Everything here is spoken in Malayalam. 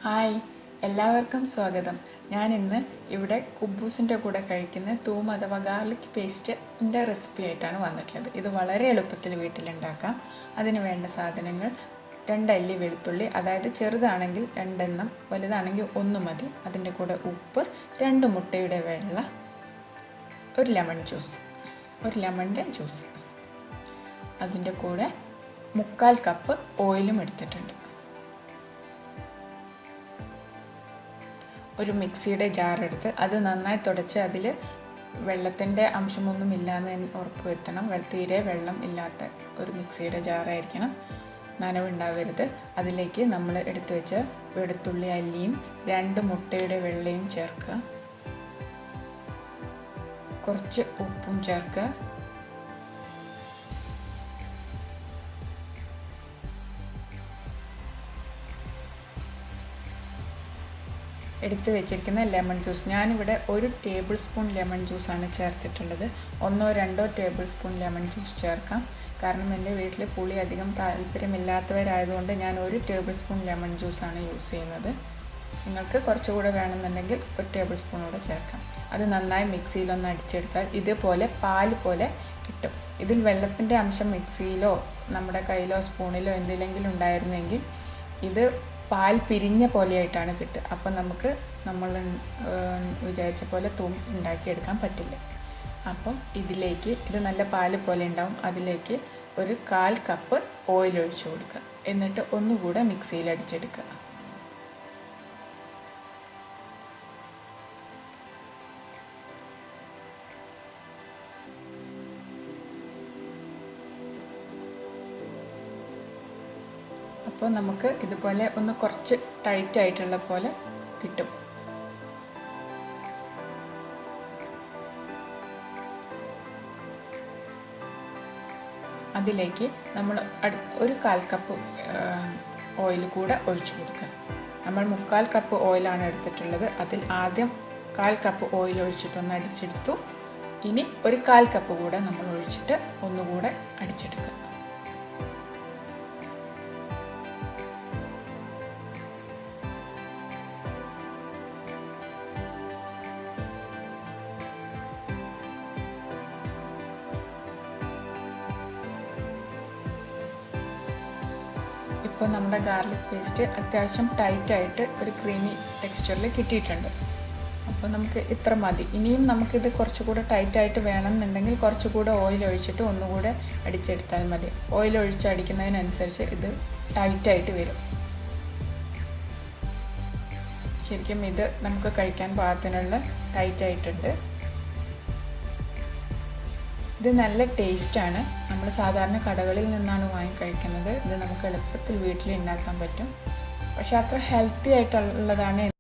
ഹായ്, എല്ലാവർക്കും സ്വാഗതം. ഞാനിന്ന് ഇവിടെ കുബൂസിൻ്റെ കൂടെ കഴിക്കുന്ന തൂം അഥവാ ഗാർലിക് പേസ്റ്റിൻ്റെ റെസിപ്പി ആയിട്ടാണ് വന്നിട്ടുള്ളത്. ഇത് വളരെ എളുപ്പത്തിൽ വീട്ടിലുണ്ടാക്കാം. അതിന് വേണ്ട സാധനങ്ങൾ: 2 അല്ലി വെളുത്തുള്ളി, അതായത് ചെറുതാണെങ്കിൽ 2 എണ്ണം, വലുതാണെങ്കിൽ 1 മതി. അതിൻ്റെ കൂടെ ഉപ്പ്, 2 മുട്ടയുടെ വെള്ള, 1 ലെമൺ ജ്യൂസ്, 1 ലെമണിൻ്റെ ജ്യൂസ്. അതിൻ്റെ കൂടെ 3/4 കപ്പ് ഓയിലും എടുത്തിട്ടുണ്ട്. ഒരു മിക്സിയുടെ ജാർ എടുത്ത് അത് നന്നായി തുടച്ച് അതിൽ വെള്ളത്തിൻ്റെ അംശമൊന്നും ഇല്ലാന്ന് ഉറപ്പ് വരുത്തണം. തീരെ വെള്ളം ഇല്ലാത്ത ഒരു മിക്സിയുടെ ജാറായിരിക്കണം, നനവുണ്ടാവരുത്. അതിലേക്ക് നമ്മൾ എടുത്തു വെച്ച വെളുത്തുള്ളി അല്ലിയും 2 മുട്ടയുടെ വെള്ളയും ചേർക്കുക. കുറച്ച് ഉപ്പും ചേർക്കുക. എടുത്ത് വെച്ചിരിക്കുന്ന ലെമൺ ജ്യൂസ്, ഞാനിവിടെ 1 ടേബിൾ സ്പൂൺ ലെമൺ ജ്യൂസാണ് ചേർത്തിട്ടുള്ളത്. 1-2 ടേബിൾ സ്പൂൺ ലെമൺ ജ്യൂസ് ചേർക്കാം. കാരണം എൻ്റെ വീട്ടിൽ പുളി അധികം താല്പര്യമില്ലാത്തവരായതുകൊണ്ട് ഞാൻ 1 ടേബിൾ സ്പൂൺ ലെമൺ ജ്യൂസാണ് യൂസ് ചെയ്യുന്നത്. നിങ്ങൾക്ക് കുറച്ചുകൂടെ വേണമെന്നുണ്ടെങ്കിൽ 1 ടേബിൾ സ്പൂൺ കൂടെ ചേർക്കാം. അത് നന്നായി മിക്സിയിലൊന്ന് അടിച്ചെടുത്താൽ ഇതുപോലെ പാൽ പോലെ കിട്ടും. ഇതിൽ വെള്ളത്തിൻ്റെ അംശം മിക്സിയിലോ നമ്മുടെ കയ്യിലോ സ്പൂണിലോ എന്തെങ്കിലും ഉണ്ടായിരുന്നെങ്കിൽ ഇത് പാൽ പിരിഞ്ഞ പോലെയായിട്ടാണ് കിട്ടുക. അപ്പം നമ്മൾ വിചാരിച്ച പോലെ തൂം ഉണ്ടാക്കിയെടുക്കാൻ പറ്റില്ല. അപ്പം ഇതിലേക്ക്, ഇത് നല്ല പാൽ പോലെ ഉണ്ടാവും, അതിലേക്ക് 1/4 കപ്പ് ഓയിൽ ഒഴിച്ചു കൊടുക്കുക. എന്നിട്ട് ഒന്നുകൂടെ മിക്സിയിൽ അടിച്ചെടുക്കുക. അപ്പോൾ നമുക്ക് ഇതുപോലെ ഒന്ന് കുറച്ച് ടൈറ്റ് ആയിട്ടുള്ള പോലെ കിട്ടും. അതിലേക്ക് നമ്മൾ 1/4 കപ്പ് ഓയിൽ കൂടെ ഒഴിച്ചു കൊടുക്കുക. നമ്മൾ 3/4 കപ്പ് ഓയിലാണ് എടുത്തിട്ടുള്ളത്. അതിൽ ആദ്യം 1/4 കപ്പ് ഓയിൽ ഒഴിച്ചിട്ടൊന്ന് അടിച്ചെടുത്തു. ഇനി 1/4 കപ്പ് കൂടെ നമ്മൾ ഒഴിച്ചിട്ട് ഒന്നുകൂടെ അടിച്ചെടുക്കുക. ഇപ്പോൾ നമ്മുടെ ഗാർലിക് പേസ്റ്റ് അത്യാവശ്യം ടൈറ്റായിട്ട് ഒരു ക്രീമി ടെക്സ്ചറിൽ കിട്ടിയിട്ടുണ്ട്. അപ്പോൾ നമുക്ക് ഇത്ര മതി. ഇനിയും നമുക്കിത് കുറച്ചുകൂടെ ടൈറ്റായിട്ട് വേണമെന്നുണ്ടെങ്കിൽ കുറച്ചുകൂടെ ഓയിൽ ഒഴിച്ചിട്ട് ഒന്നുകൂടെ അടിച്ചെടുത്താൽ മതി. ഓയിൽ ഒഴിച്ച് അടിക്കുന്നതിനനുസരിച്ച് ഇത് ടൈറ്റായിട്ട് വരും. ശരിക്കും ഇത് നമുക്ക് കഴിക്കാൻ പാകത്തിനുള്ള ടൈറ്റായിട്ടുണ്ട്. ഇത് നല്ല ടേസ്റ്റാണ്. നമ്മൾ സാധാരണ കടകളിൽ നിന്നാണ് വാങ്ങി കഴിക്കുന്നത്. ഇത് നമുക്ക് എളുപ്പത്തിൽ വീട്ടിൽ ഉണ്ടാക്കാൻ പറ്റും. പക്ഷേ അത്ര ഹെൽത്തി ആയിട്ടുള്ളതാണ്